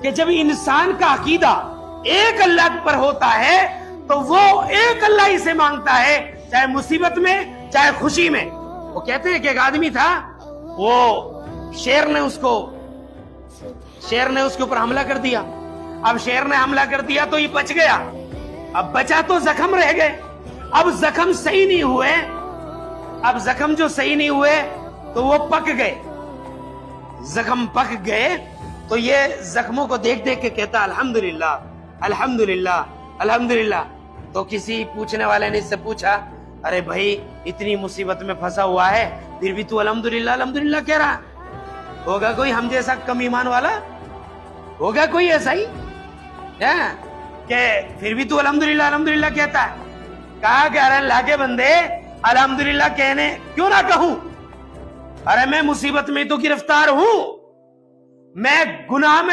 کہ جب انسان کا عقیدہ ایک اللہ پر ہوتا ہے تو وہ ایک اللہ ہی سے مانگتا ہے، چاہے مصیبت میں چاہے خوشی میں۔ وہ کہتے ہیں کہ ایک آدمی تھا، وہ شیر نے اس کے اوپر حملہ کر دیا۔ اب شیر نے حملہ کر دیا تو یہ بچ گیا، اب بچا تو زخم رہ گئے۔ اب زخم صحیح نہیں ہوئے، اب زخم جو صحیح نہیں ہوئے تو وہ پک گئے، زخم پک گئے تو یہ زخموں کو دیکھ دیکھ کے کہتا الحمدللہ الحمدللہ الحمدللہ۔ تو کسی پوچھنے والے نے اس سے پوچھا، ارے بھائی اتنی مصیبت میں پھنسا ہوا ہے پھر بھی تو الحمدللہ الحمدللہ کہہ رہا، ہوگا کوئی ہم جیسا کم ایمان والا؟ ہوگا کوئی ایسا ہی کہ پھر بھی تو الحمدللہ الحمدللہ کہتا ہے؟ کہا کہ ارے اللہ کے بندے الحمدللہ کہنے کیوں نہ کہوں، ارے میں مصیبت میں تو گرفتار ہوں، میں گناہ میں